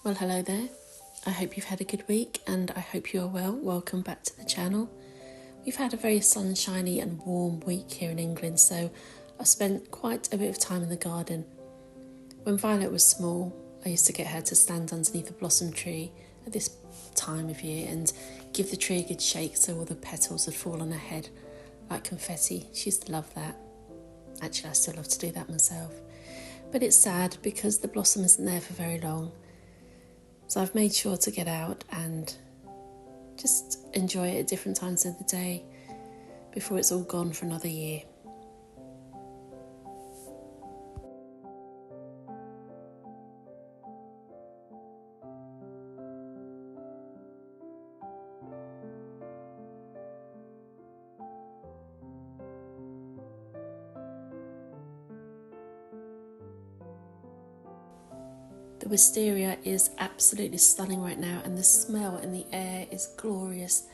Well, hello there. I hope you've had a good week and I hope you are well. Welcome back to the channel. We've had a very sunshiny and warm week here in England, so I've spent quite a bit of time in the garden. When Violet was small, I used to get her to stand underneath a blossom tree at this time of year and give the tree a good shake so all the petals would fall on her head like confetti. She used to love that. Actually, I still love to do that myself. But it's sad because the blossom isn't there for very long. So I've made sure to get out and just enjoy it at different times of the day before it's all gone for another year. The wisteria is absolutely stunning right now, and the smell in the air is glorious.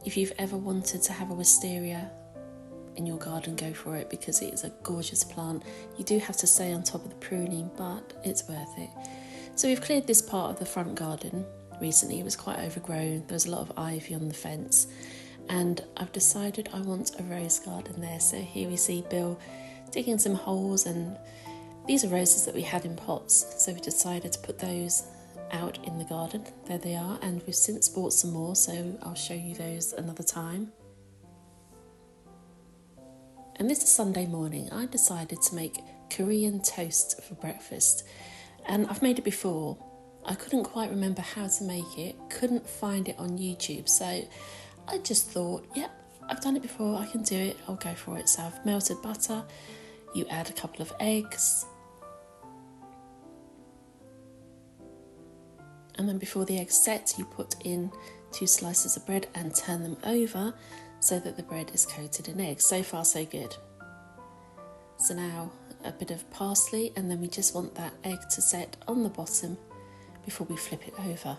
If you've ever wanted to have a wisteria in your garden, go for it because it is a gorgeous plant. You do have to stay on top of the pruning, but it's worth it. So we've cleared this part of the front garden recently. It was quite overgrown. There was a lot of ivy on the fence, and I've decided I want a rose garden there. So here we see Bill digging some holes, and these are roses that we had in pots, so we decided to put those out in the garden. There they are, and we've since bought some more, so I'll show you those another time. And this is Sunday morning. I decided to make Korean toast for breakfast, and I've made it before. I couldn't quite remember how to make it, couldn't find it on YouTube, so I just thought, yep, I've done it before, I can do it, I'll go for it. So I've melted butter, you add a couple of eggs, and then before the eggs set, you put in 2 slices of bread and turn them over so that the bread is coated in eggs. So far, so good. So now a bit of parsley, and then we just want that egg to set on the bottom before we flip it over.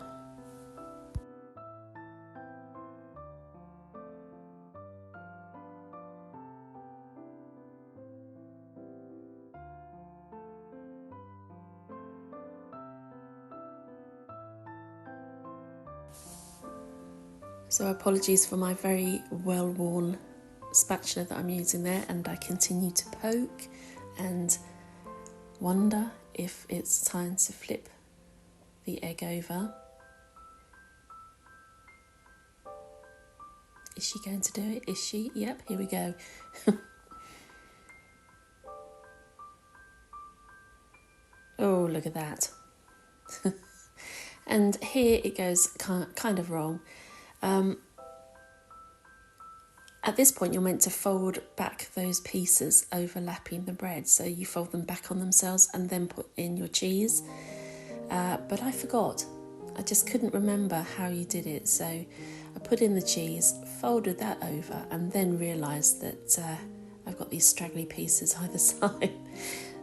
So apologies for my very well-worn spatula that I'm using there, and I continue to poke and wonder if it's time to flip the egg over. Is she going to do it? Is she? Yep, here we go. Oh, look at that. And here it goes kind of wrong. At this point, you're meant to fold back those pieces overlapping the bread. So you fold them back on themselves and then put in your cheese. But I forgot. I just couldn't remember how you did it. So I put in the cheese, folded that over, and then realised that I've got these straggly pieces either side.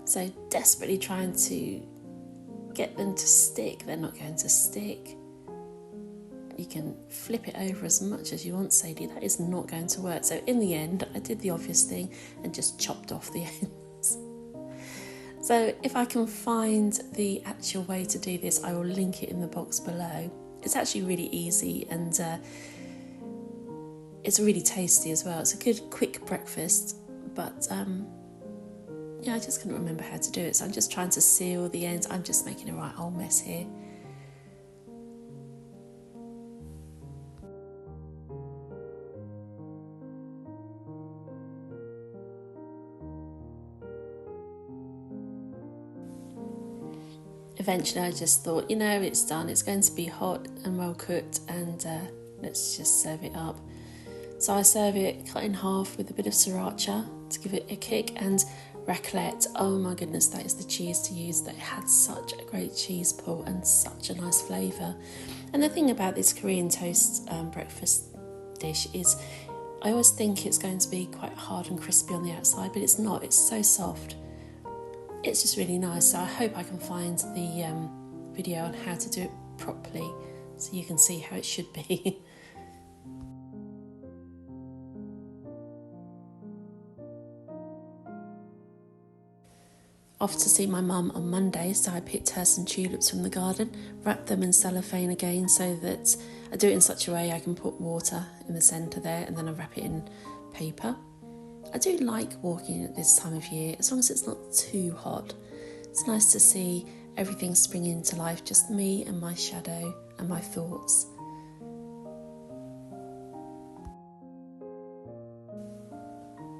So desperately trying to get them to stick. They're not going to stick. You can flip it over as much as you want, Sadie. That is not going to work. So in the end, I did the obvious thing and just chopped off the ends. So if I can find the actual way to do this, I will link it in the box below. It's actually really easy, and it's really tasty as well. It's a good quick breakfast, but yeah, I just couldn't remember how to do it. So I'm just trying to seal the ends. I'm just making a right old mess here. Eventually I just thought, you know, it's done, it's going to be hot and well cooked, and let's just serve it up. So I serve it cut in half with a bit of sriracha to give it a kick, and raclette. Oh my goodness, that is the cheese to use. That had such a great cheese pull and such a nice flavour. And the thing about this Korean toast breakfast dish is I always think it's going to be quite hard and crispy on the outside, but it's not. It's so soft. It's just really nice. So I hope I can find the video on how to do it properly so you can see how it should be. off to see my mum on Monday, so I picked her some tulips from the garden, wrapped them in cellophane again so that I do it in such a way I can put water in the centre there, and then I wrap it in paper. I do like walking at this time of year, as long as it's not too hot. It's nice to see everything spring into life, just me and my shadow and my thoughts.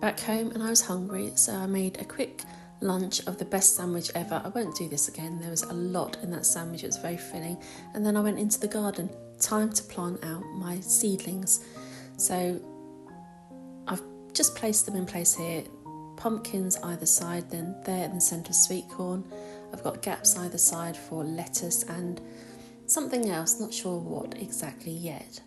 Back home, and I was hungry, so I made a quick lunch of the best sandwich ever. I won't do this again, there was a lot in that sandwich, it was very filling. And then I went into the garden, time to plant out my seedlings. So I've just placed them in place here, pumpkins either side, then there in the centre sweet corn. I've got gaps either side for lettuce and something else, not sure what exactly yet.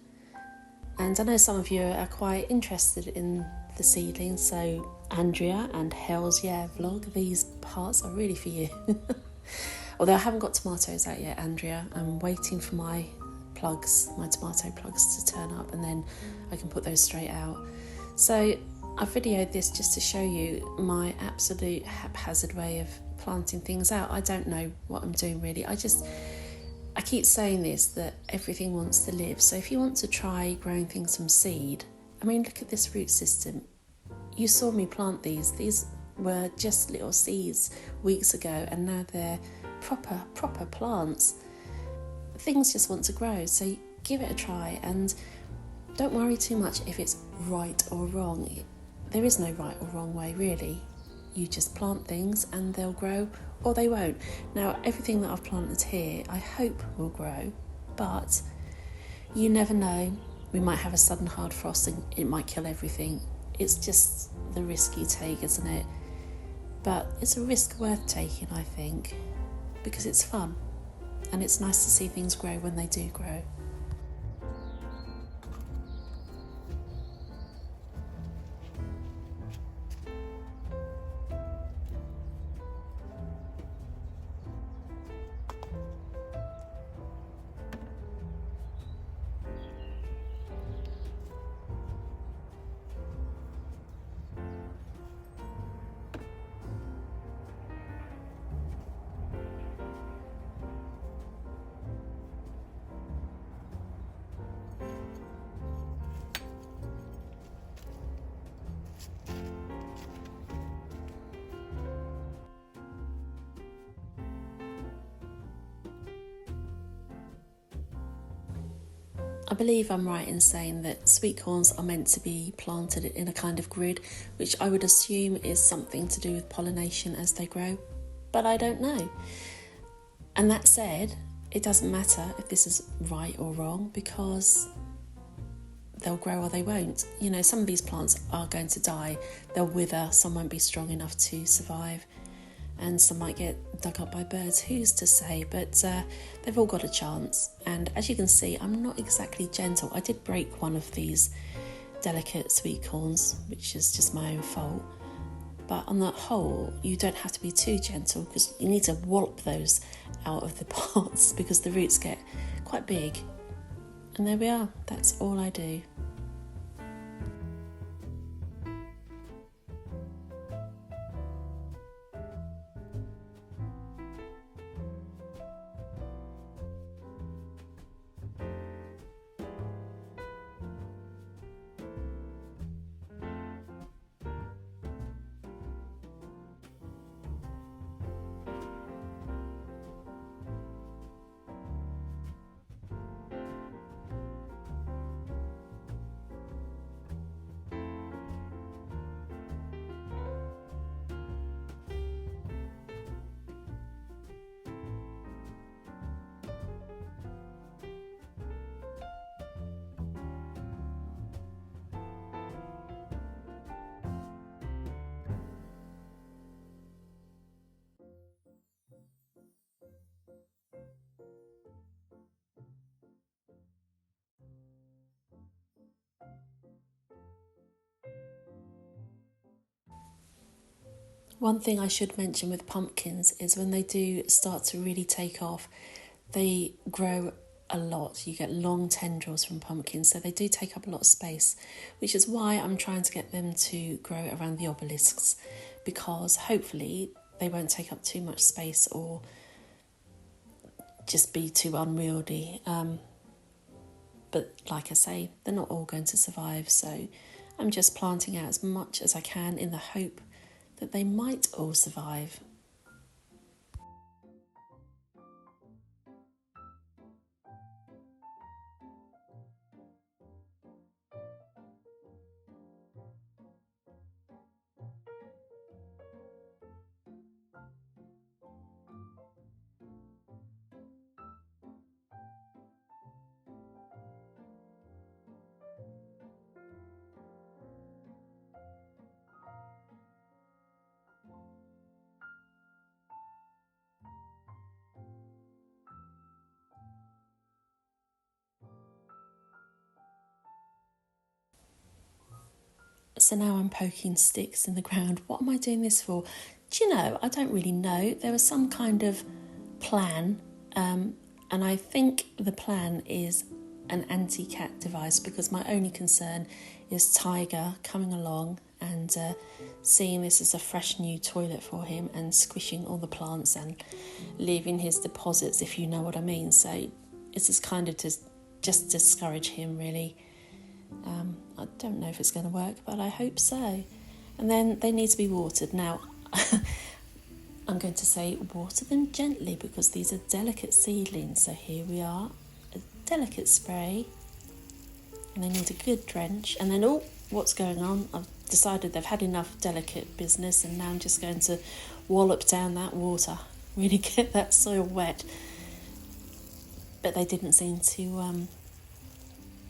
And I know some of you are quite interested in the seedlings, so Andrea and Hell's vlog, these parts are really for you. Although I haven't got tomatoes out yet, Andrea, I'm waiting for my tomato plugs to turn up, and then I can put those straight out. So I've videoed this just to show you my absolute haphazard way of planting things out. I don't know what I'm doing really. I keep saying this, that everything wants to live. So if you want to try growing things from seed, I mean, look at this root system. You saw me plant these. These were just little seeds weeks ago, and now they're proper plants. Things just want to grow, so give it a try, and don't worry too much if it's right or wrong. There is no right or wrong way, really. You just plant things and they'll grow, or they won't. Now, everything that I've planted here, I hope will grow, but you never know. We might have a sudden hard frost and it might kill everything. It's just the risk you take, isn't it? But it's a risk worth taking, I think, because it's fun and it's nice to see things grow when they do grow. I believe I'm right in saying that sweet corns are meant to be planted in a kind of grid, which I would assume is something to do with pollination as they grow, but I don't know. And that said, it doesn't matter if this is right or wrong, because they'll grow or they won't. You know, some of these plants are going to die, they'll wither, some won't be strong enough to survive, and some might get dug up by birds, who's to say, but they've all got a chance. And as you can see, I'm not exactly gentle. I did break one of these delicate sweet corns, which is just my own fault, but on the whole, you don't have to be too gentle, because you need to wallop those out of the pots because the roots get quite big. And there we are, that's all I do. One thing I should mention with pumpkins is when they do start to really take off, they grow a lot. You get long tendrils from pumpkins, so they do take up a lot of space, which is why I'm trying to get them to grow around the obelisks, because hopefully they won't take up too much space or just be too unwieldy. But like I say, they're not all going to survive, so I'm just planting out as much as I can in the hope that they might all survive. So now I'm poking sticks in the ground. What am I doing this for? Do you know, I don't really know. There was some kind of plan, and I think the plan is an anti-cat device, because my only concern is Tiger coming along and seeing this as a fresh new toilet for him and squishing all the plants and leaving his deposits, if you know what I mean. So it's just kind of to just discourage him, really. I don't know if it's going to work, but I hope so. And then they need to be watered. Now, I'm going to say water them gently, because these are delicate seedlings. So here we are, a delicate spray. And they need a good drench. And then, oh, what's going on? I've decided they've had enough delicate business, and now I'm just going to wallop down that water. Really get that soil wet. But they didn't seem to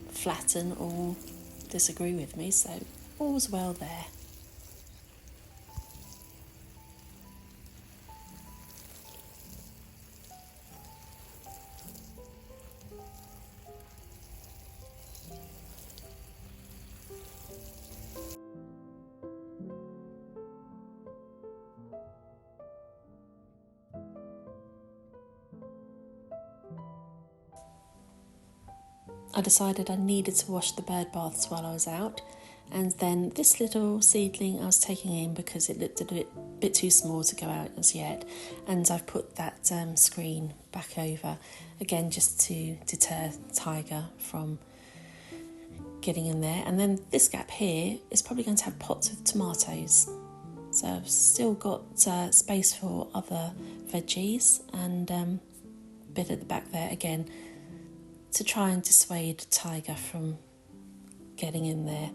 flatten or disagree with me, so all's well there. I decided I needed to wash the bird baths while I was out, and then this little seedling I was taking in because it looked a bit too small to go out as yet, and I've put that screen back over, again just to deter Tiger from getting in there. And then this gap here is probably going to have pots of tomatoes, so I've still got space for other veggies, and a bit at the back there again to try and dissuade Tiger from getting in there.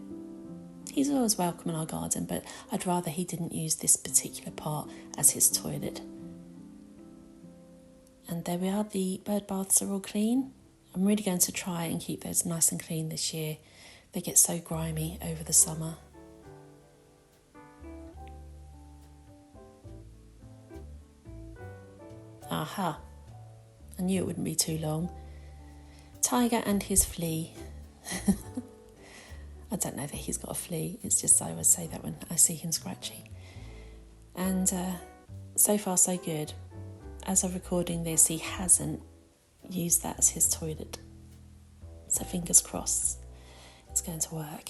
He's always welcome in our garden, but I'd rather he didn't use this particular part as his toilet. And there we are, the bird baths are all clean. I'm really going to try and keep those nice and clean this year. They get so grimy over the summer. Aha, I knew it wouldn't be too long. Tiger and his flea. I don't know that he's got a flea, it's just I always say that when I see him scratchy. And so far so good. As I'm recording this, he hasn't used that as his toilet. So fingers crossed, it's going to work.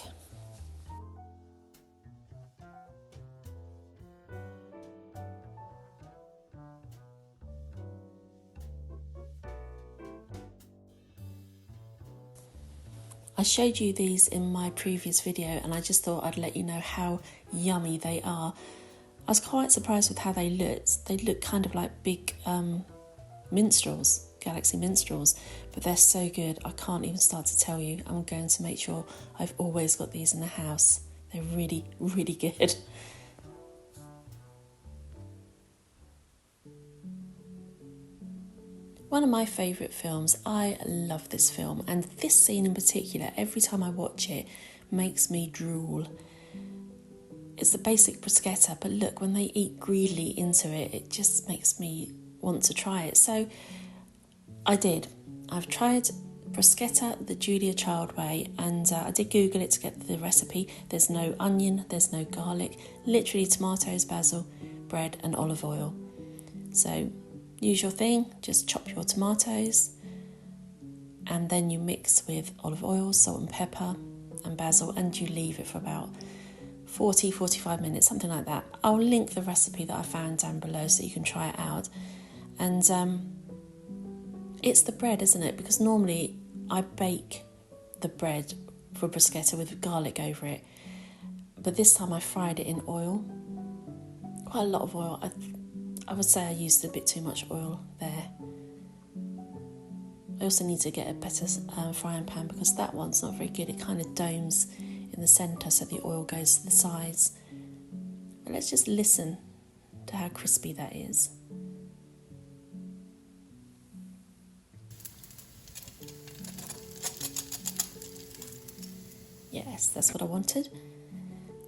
I showed you these in my previous video, and I just thought I'd let you know how yummy they are. I was quite surprised with how they looked. They look kind of like big minstrels, galaxy minstrels, but they're so good. I can't even start to tell you. I'm going to make sure I've always got these in the house. They're really, really good. One of my favourite films. I love this film, and this scene in particular, every time I watch it, makes me drool. It's the basic bruschetta, but look, when they eat greedily into it, it just makes me want to try it. So I did. I've tried bruschetta the Julia Child way, and I did Google it to get the recipe. There's no onion, there's no garlic, literally tomatoes, basil, bread and olive oil. So use your thing, just chop your tomatoes, and then you mix with olive oil, salt and pepper and basil, and you leave it for about 45 minutes, something like that. I'll link the recipe that I found down below so you can try it out. And it's the bread, isn't it? Because normally I bake the bread for bruschetta with garlic over it, but this time I fried it in oil, quite a lot of oil. I would say I used a bit too much oil there. I also need to get a better frying pan because that one's not very good. It kind of domes in the centre so the oil goes to the sides. But let's just listen to how crispy that is. Yes, that's what I wanted.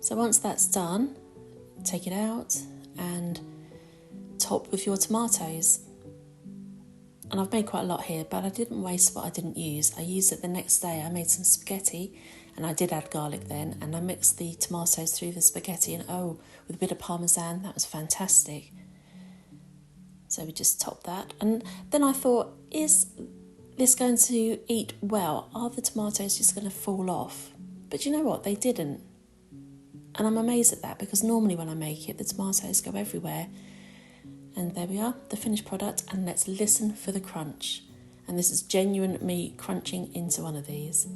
So once that's done, take it out and top with your tomatoes. And I've made quite a lot here, but I didn't waste what I didn't use. I used it the next day. I made some spaghetti, and I did add garlic then, and I mixed the tomatoes through the spaghetti, and with a bit of parmesan. That was fantastic. So we just topped that. And then I thought, is this going to eat well? Are the tomatoes just going to fall off? But you know what? They didn't. And I'm amazed at that, because normally when I make it, the tomatoes go everywhere. And there we are, the finished product, and let's listen for the crunch. And this is genuine me crunching into one of these.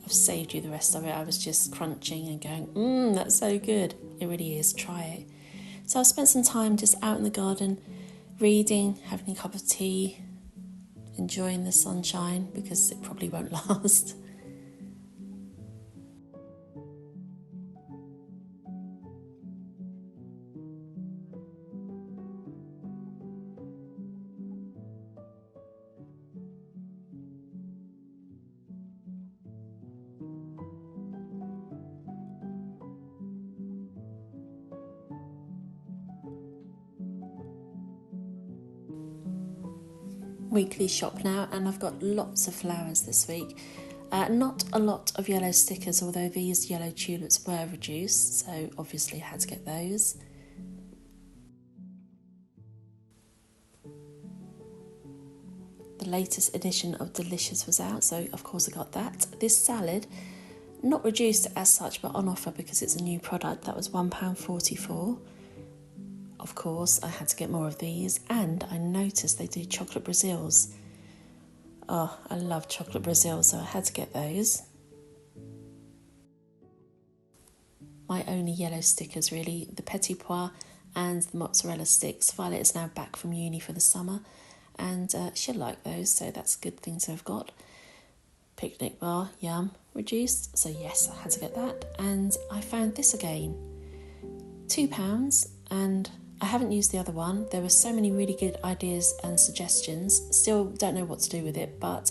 I've saved you the rest of it. I was just crunching and going, that's so good. It really is, try it. So I spent some time just out in the garden, reading, having a cup of tea, enjoying the sunshine, because it probably won't last. Weekly shop now, and I've got lots of flowers this week. Not a lot of yellow stickers, although these yellow tulips were reduced, so obviously I had to get those. The latest edition of Delicious was out, so of course I got that. This salad, not reduced as such, but on offer because it's a new product. That was £1.44. Of course, I had to get more of these, and I noticed they do chocolate Brazils. Oh, I love chocolate Brazil, so I had to get those. My only yellow stickers, really, the petit pois and the mozzarella sticks. Violet is now back from uni for the summer, and she'll like those, so that's a good thing to have got. Picnic bar, yum, reduced, so yes, I had to get that. And I found this again, £2, and I haven't used the other one. There were so many really good ideas and suggestions. Still don't know what to do with it, but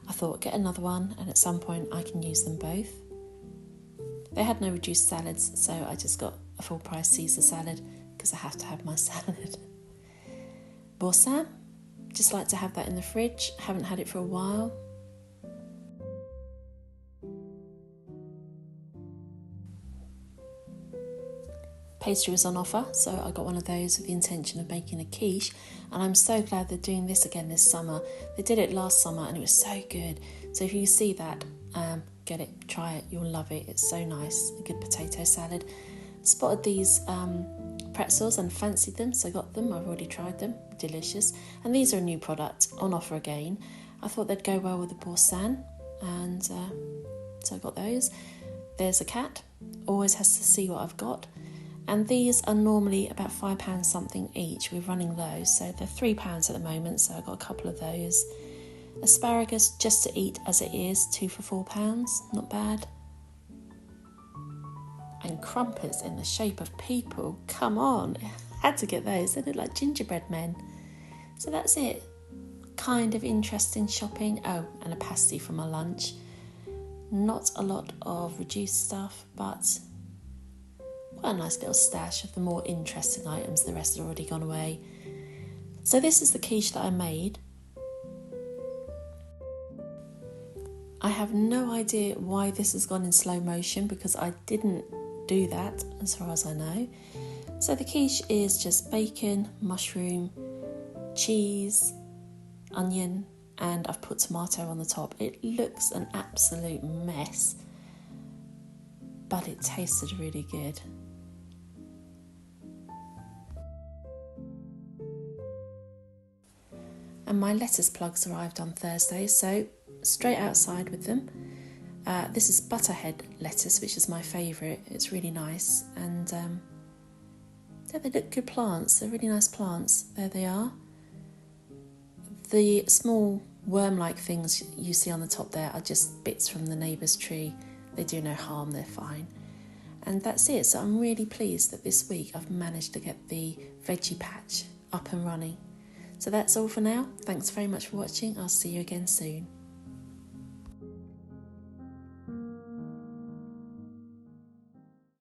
I thought get another one, and at some point I can use them both. They had no reduced salads, so I just got a full price Caesar salad because I have to have my salad. Boursin, just like to have that in the fridge. Haven't had it for a while. Pastry was on offer, so I got one of those with the intention of making a quiche, and I'm so glad they're doing this again this summer. They did it last summer and it was so good. So if you see that, get it, try it, you'll love it. It's so nice, a good potato salad. Spotted these pretzels and fancied them, so got them. I've already tried them, delicious. And these are a new product, on offer again. I thought they'd go well with the Boursin, and so I got those. There's a cat, always has to see what I've got. And these are normally about £5 something each. We're running low, so they're £3 at the moment, so I got a couple of those. Asparagus, just to eat as it is, 2 for £4, not bad. And crumpets in the shape of people, come on, had to get those. They look like gingerbread men. So that's it. Kind of interesting shopping. Oh, and a pasty for my lunch. Not a lot of reduced stuff, but quite a nice little stash of the more interesting items. The rest had already gone away. So this is the quiche that I made. I have no idea why this has gone in slow motion, because I didn't do that as far as I know. So the quiche is just bacon, mushroom, cheese, onion, and I've put tomato on the top. It looks an absolute mess, but it tasted really good. And my lettuce plugs arrived on Thursday, so straight outside with them. This is butterhead lettuce, which is my favourite. It's really nice, and yeah, they look good plants. They're really nice plants. There they are. The small worm-like things you see on the top there are just bits from the neighbour's tree. They do no harm, they're fine. And that's it. So I'm really pleased that this week I've managed to get the veggie patch up and running. So that's all for now. Thanks very much for watching. I'll see you again soon.